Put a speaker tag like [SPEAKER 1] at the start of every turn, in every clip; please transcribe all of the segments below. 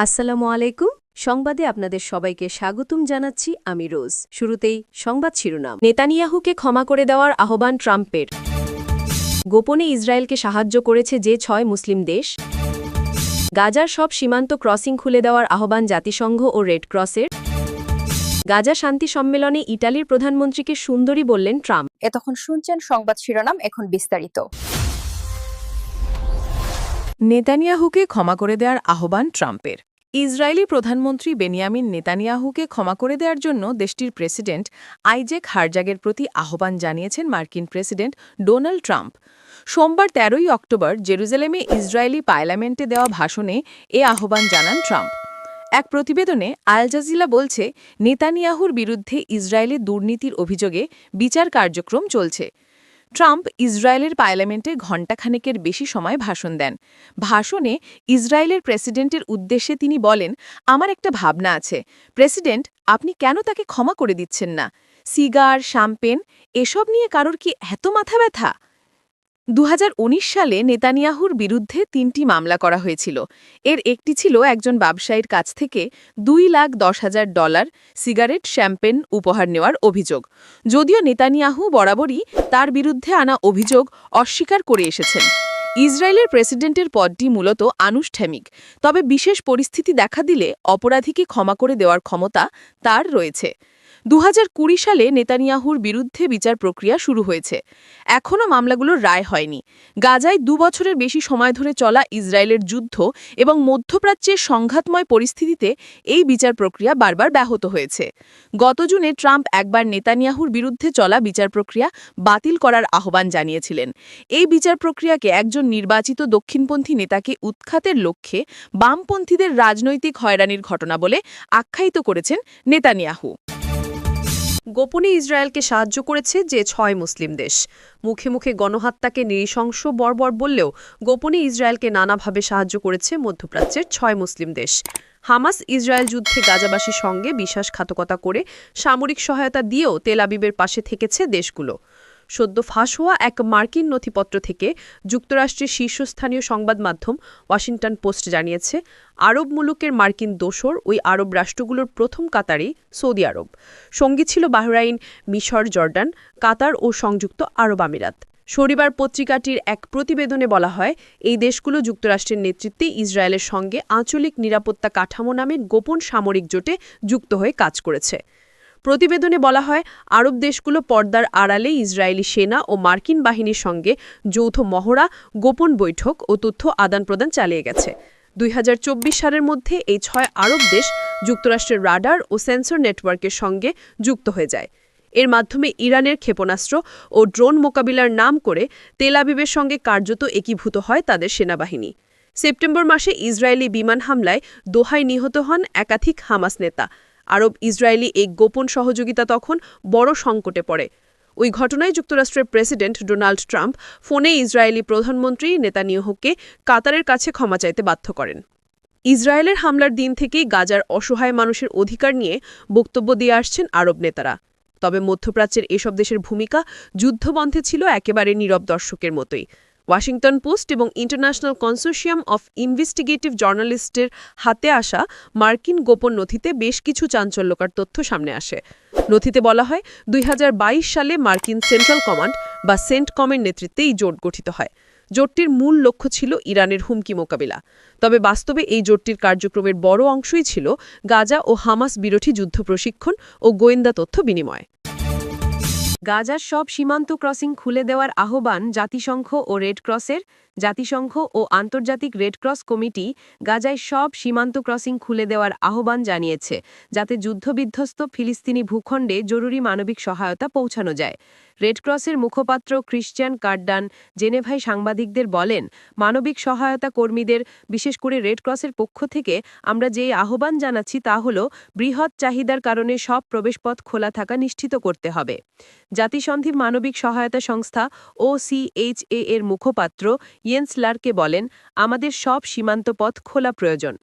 [SPEAKER 1] আসসালামু আলাইকুম। সংবাদে আপনাদের সবাইকে স্বাগতম জানাচ্ছি আমি রোজ। শুরুতেই সংবাদ শিরোনাম। নেতানিয়াহুকে ক্ষমা করে দেওয়ার আহ্বান ট্রাম্পের। গোপনে ইসরায়েলকে সাহায্য করেছে যে ৬ মুসলিম দেশ। গাজার সব সীমান্ত ক্রসিং খুলে দেওয়ার আহ্বান জাতিসংঘ ও রেড ক্রসের। গাজা শান্তি সম্মেলনে ইটালির প্রধানমন্ত্রীকে সুন্দরী বললেন ট্রাম্প।
[SPEAKER 2] এতক্ষণ শুনছেন সংবাদ শিরোনাম, এখন বিস্তারিত।
[SPEAKER 3] নেতানিয়াহুকে ক্ষমা করে দেওয়ার আহ্বান ট্রাম্পের। ইসরায়েলি প্রধানমন্ত্রী বেনিয়ামিন নেতানিয়াহুকে ক্ষমা করে দেওয়ার জন্য দেশটির প্রেসিডেন্ট আইজ্যাক হারজাগের প্রতি আহ্বান জানিয়েছেন মার্কিন প্রেসিডেন্ট ডোনাল্ড ট্রাম্প। সোমবার ১৩ই অক্টোবর জেরুজালেমে ইসরায়েলি পার্লামেন্টে দেওয়া ভাষণে এ আহ্বান জানান ট্রাম্প। এক প্রতিবেদনে আল জাজিরা বলছে, নেতানিয়াহুর বিরুদ্ধে ইসরায়েলে দুর্নীতির অভিযোগে বিচার কার্যক্রম চলছে। ট্রাম্প ইসরায়েলের পার্লামেন্টে ঘণ্টাখানেকের বেশি সময় ভাষণ দেন। ভাষণে ইসরায়েলের প্রেসিডেন্টের উদ্দেশ্যে তিনি বলেন, আমার একটা ভাবনা আছে, প্রেসিডেন্ট, আপনি কেন তাকে ক্ষমা করে দিচ্ছেন না? সিগার, শ্যাম্পেন এসব নিয়ে কারোর কি এত মাথা ব্যথা? ২০১৯ সালে নেতানিয়াহুর বিরুদ্ধে ৩টি মামলা করা হয়েছিল। এর একটি ছিল একজন ব্যবসায়ীর কাছ থেকে $2,10,000 সিগারেট, শ্যাম্পেন উপহার নেওয়ার অভিযোগ। যদিও নেতানিয়াহু বরাবরই তার বিরুদ্ধে আনা অভিযোগ অস্বীকার করে এসেছেন। ইসরায়েলের প্রেসিডেন্টের পদটি মূলত আনুষ্ঠানিক, তবে বিশেষ পরিস্থিতি দেখা দিলে অপরাধীকে ক্ষমা করে দেওয়ার ক্ষমতা তার রয়েছে। ২০২০ সালে নেতানিয়াহুর বিরুদ্ধে বিচার প্রক্রিয়া শুরু হয়েছে। এখনও মামলাগুলোর রায় হয়নি। গাজায় ২ বছরের বেশি সময় ধরে চলা ইসরায়েলের যুদ্ধ এবং মধ্যপ্রাচ্যের সংঘাতময় পরিস্থিতিতে এই বিচার প্রক্রিয়া বারবার ব্যাহত হয়েছে। গত জুনে ট্রাম্প একবার নেতানিয়াহুর বিরুদ্ধে চলা বিচার প্রক্রিয়া বাতিল করার আহ্বান জানিয়েছিলেন। এই বিচার প্রক্রিয়াকে একজন নির্বাচিত দক্ষিণপন্থী নেতাকে উৎখাতের লক্ষ্যে বামপন্থীদের রাজনৈতিক হয়রানির ঘটনা বলে আখ্যায়িত করেছেন নেতানিয়াহু।
[SPEAKER 1] গোপনে ইসরায়েলকে সাহায্য করেছে যে ৬ মুসলিম দেশ। মুখে মুখে গণহত্যাকে নৃশংস বর্বর বললেও গোপনে ইসরায়েলকে নানাভাবে সাহায্য করেছে মধ্যপ্রাচ্যের ৬ মুসলিম দেশ। হামাস ইসরায়েল যুদ্ধে গাজাবাসীর সঙ্গে বিশ্বাসঘাতকতা করে সামরিক সহায়তা দিয়েও তেল আবিবের পাশে থেকেছে দেশগুলো। সদ্য ফাঁস হওয়া এক মার্কিন নথিপত্র থেকে যুক্তরাষ্ট্রের শীর্ষস্থানীয় সংবাদ মাধ্যম ওয়াশিংটন পোস্ট জানিয়েছে, আরব মুলুকের মার্কিন দোসর ওই আরব রাষ্ট্রগুলোর প্রথম কাতারই সৌদি আরব। সঙ্গী ছিল বাহরাইন, মিশর, জর্ডান, কাতার ও সংযুক্ত আরব আমিরাত। শনিবার পত্রিকাটির এক প্রতিবেদনে বলা হয়, এই দেশগুলো যুক্তরাষ্ট্রের নেতৃত্বে ইসরায়েলের সঙ্গে আঞ্চলিক নিরাপত্তা কাঠামো নামে গোপন সামরিক জোটে যুক্ত হয়ে কাজ করেছে। প্রতিবেদনে বলা হয়, আরব দেশগুলো পর্দার আড়ালে ইসরায়েলি সেনা ও মার্কিন বাহিনীর সঙ্গে যৌথ মহড়া, গোপন বৈঠক ও তথ্য আদান-প্রদান চালিয়ে গেছে। ২০২৪ সালের মধ্যে এই ৬ আরব দেশ যুক্তরাষ্ট্রের রাডার ও সেন্সর নেটওয়ার্কের সঙ্গে যুক্ত হয়ে যায়। এর মাধ্যমে ইরানের ক্ষেপণাস্ত্র ও ড্রোন মোকাবিলার নাম করে তেল আবিবের সঙ্গে কার্যত একীভূত হয় তাদের সেনাবাহিনী। সেপ্টেম্বর মাসে ইসরায়েলি বিমান হামলায় দোহায় নিহত হন একাধিক হামাস নেতা। আরব ইসরায়েলি এই গোপন সহযোগিতা তখন বড় সংকটে পড়ে। ওই ঘটনায় যুক্তরাষ্ট্রের প্রেসিডেন্ট ডোনাল্ড ট্রাম্প ফোনে ইসরায়েলি প্রধানমন্ত্রী নেতানিয়াহুকে কাতারের কাছে ক্ষমা চাইতে বাধ্য করেন। ইসরায়েলের হামলার দিন থেকেই গাজার অসহায় মানুষের অধিকার নিয়ে বক্তব্য দিয়ে আসছেন আরব নেতারা। তবে মধ্যপ্রাচ্যের এসব দেশের ভূমিকা যুদ্ধবন্ধে ছিল একেবারে নীরব দর্শকের মতোই। ওয়াশিংটন পোস্ট এবং ইন্টারন্যাশনাল কনসোর্টিয়াম অফ ইনভেস্টিগেটিভ জার্নালিস্টের হাতে আসা মার্কিন গোপন নথিতে বেশ কিছু চাঞ্চল্যকর তথ্য সামনে আসে। নথিতে বলা হয়, ২০২২ সালে মার্কিন সেন্ট্রাল কমান্ড বা সেন্টকমের নেতৃত্বে এই জোট গঠিত হয়। জোটটির মূল লক্ষ্য ছিল ইরানের হুমকি মোকাবিলা। তবে বাস্তবে এই জোটটির কার্যক্রমের বড় অংশই ছিল গাজা ও হামাস বিরোধী যুদ্ধ প্রশিক্ষণ ও গোয়েন্দা তথ্য বিনিময়। গাজার সব সীমান্ত ক্রসিং খুলে দেওয়ার আহ্বান জাতিসংঘ ও রেড ক্রসের। জাতিসংঘ ও আন্তর্জাতিক রেড ক্রস কমিটি গাজায় সব সীমান্ত ক্রসিং খুলে দেওয়ার আহ্বান জানিয়েছে, যাতে যুদ্ধবিধ্বস্ত ফিলিস্তিনি ভূখণ্ডে জরুরি মানবিক সহায়তা পৌঁছানো যায়। রেড ক্রসের মুখপাত্র ক্রিশ্চিয়ান কার্ডান জেনেভায় সাংবাদিকদের বলেন, মানবিক সহায়তা কর্মীদের, বিশেষ করে রেড ক্রসের পক্ষ থেকে আমরা যে আহ্বান জানাচ্ছি তা হল, বৃহৎ চাহিদার কারণে সব প্রবেশপথ খোলা থাকা নিশ্চিত করতে হবে। জাতিসংঘের মানবিক সহায়তা সংস্থা OCHA এর মুখপাত্র ইয়েন্স লারকে বলেন, আমাদের সব সীমান্ত পথ খোলা প্রয়োজন।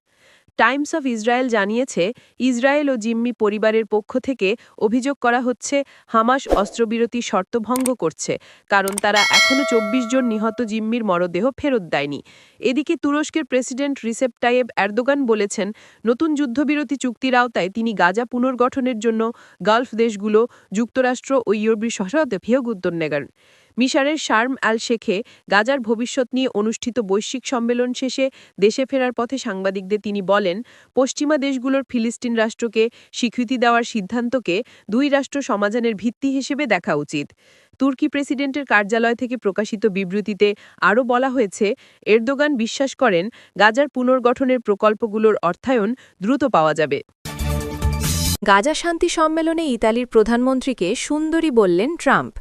[SPEAKER 3] টাইমস অফ ইসরায়েল জানিয়েছে, ইসরায়েল ও জিম্মি পরিবারের পক্ষ থেকে অভিযোগ করা হচ্ছে হামাস অস্ত্রবিরতি শর্তভঙ্গ করছে, কারণ তারা এখনও ২৪ জন নিহত জিম্মির মরদেহ ফেরত দেয়নি। এদিকে তুরস্কের প্রেসিডেন্ট রিসেপ তাইয়েব এরদোগান বলেছেন, নতুন যুদ্ধবিরতি চুক্তির আওতায় তিনি গাজা পুনর্গঠনের জন্য গালফ দেশগুলো, যুক্তরাষ্ট্র ও ইউরোপের সহযোগিতা মিশরের শার্ম আল শেখে গাজার ভবিষ্যৎ নিয়ে অনুষ্ঠিত বৈশ্বিক সম্মেলন শেষে দেশে ফেরার পথে সাংবাদিকদের তিনি বলেন, পশ্চিমা দেশগুলোর ফিলিস্তিন রাষ্ট্রকে স্বীকৃতি দেওয়ার সিদ্ধান্তকে দুই রাষ্ট্র সমাধানের ভিত্তি হিসেবে দেখা উচিত। তুর্কি প্রেসিডেন্টের কার্যালয় থেকে প্রকাশিত বিবৃতিতে আরও বলা হয়েছে, এরদোগান বিশ্বাস করেন গাজার পুনর্গঠনের প্রকল্পগুলোর অর্থায়ন দ্রুত পাওয়া যাবে।
[SPEAKER 2] গাজা শান্তি সম্মেলনে ইতালির প্রধানমন্ত্রীকে সুন্দরী বললেন ট্রাম্প।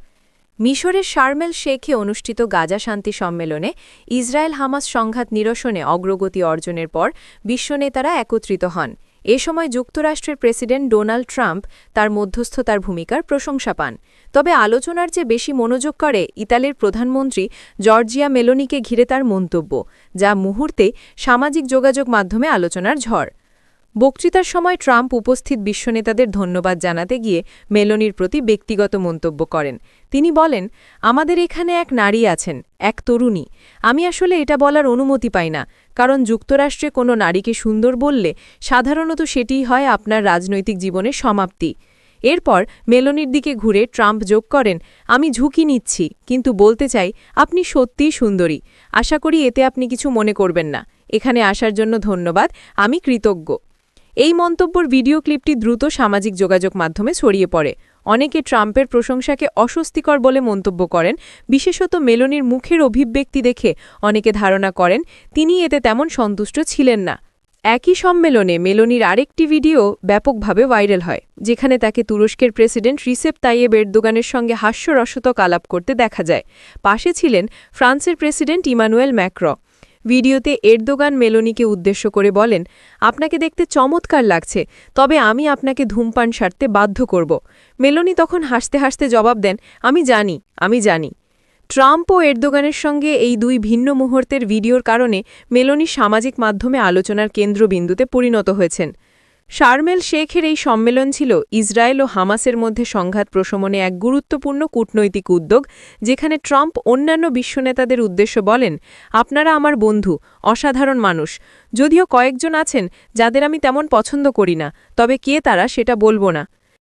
[SPEAKER 2] মিশরের শার্মেল শেখে অনুষ্ঠিত গাজা শান্তি সম্মেলনে ইসরায়েল হামাস সংঘাত নিরসনে অগ্রগতি অর্জনের পর বিশ্বনেতারা একত্রিত হন। এ সময় যুক্তরাষ্ট্রের প্রেসিডেন্ট ডোনাল্ড ট্রাম্প তার মধ্যস্থতার ভূমিকার প্রশংসা পান। তবে আলোচনার চেয়ে বেশি মনোযোগ করে ইতালির প্রধানমন্ত্রী জর্জিয়া মেলোনিকে ঘিরে তার মন্তব্য, যা মুহূর্তে সামাজিক যোগাযোগ মাধ্যমে আলোচনার ঝড়। বক্তৃতার সময় ট্রাম্প উপস্থিত বিশ্বনেতাদের ধন্যবাদ জানাতে গিয়ে মেলোনির প্রতি ব্যক্তিগত মন্তব্য করেন। তিনি বলেন, আমাদের এখানে এক নারী আছেন, এক তরুণী। আমি আসলে এটা বলার অনুমতি পাই না, কারণ যুক্তরাষ্ট্রে কোনো নারীকে সুন্দর বললে সাধারণত সেটিই হয় আপনার রাজনৈতিক জীবনের সমাপ্তি। এরপর মেলোনির দিকে ঘুরে ট্রাম্প যোগ করেন, আমি ঝুঁকি নিচ্ছি, কিন্তু বলতে চাই আপনি সত্যিই সুন্দরী। আশা করি এতে আপনি কিছু মনে করবেন না। এখানে আসার জন্য ধন্যবাদ, আমি কৃতজ্ঞ। এই মন্তব্যের ভিডিও ক্লিপটি দ্রুত সামাজিক যোগাযোগ মাধ্যমে ছড়িয়ে পড়ে। অনেকে ট্রাম্পের প্রশংসাকে অস্বস্তিকর বলে মন্তব্য করেন, বিশেষত মেলোনির মুখের অভিব্যক্তি দেখে অনেকে ধারণা করেন তিনি এতে তেমন সন্তুষ্ট ছিলেন না। একই সম্মেলনে মেলোনির আরেকটি ভিডিও ব্যাপকভাবে ভাইরাল হয়, যেখানে তাকে তুরস্কের প্রেসিডেন্ট রিসেপ তাইয়েব এরদোগানের সঙ্গে হাস্যরসতক আলাপ করতে দেখা যায়। পাশে ছিলেন ফ্রান্সের প্রেসিডেন্ট ইমানুয়েল ম্যাক্রঁ। ভিডিওতে এরদোগান মেলোনিকে উদ্দেশ্য করে বলেন, আপনাকে দেখতে চমৎকার লাগছে, তবে আমি আপনাকে ধূমপান সারতে বাধ্য করব। মেলোনি তখন হাসতে হাসতে জবাব দেন, আমি জানি। ট্রাম্প ও এরদোগানের সঙ্গে এই দুই ভিন্ন মুহূর্তের ভিডিওর কারণে মেলোনি সামাজিক মাধ্যমে আলোচনার কেন্দ্রবিন্দুতে পরিণত হয়েছেন। শার্মেল শেখের এই সম্মেলন ছিল ইসরায়েল ও হামাসের মধ্যে সংঘাত প্রশমনে এক গুরুত্বপূর্ণ কূটনৈতিক উদ্যোগ, যেখানে ট্রাম্প অন্যান্য বিশ্বনেতাদের উদ্দেশ্য বলেন, আপনারা আমার বন্ধু, অসাধারণ মানুষ। যদিও কয়েকজন আছেন যাদের আমি তেমন পছন্দ করি না, তবে কে তারা সেটা বলবো না।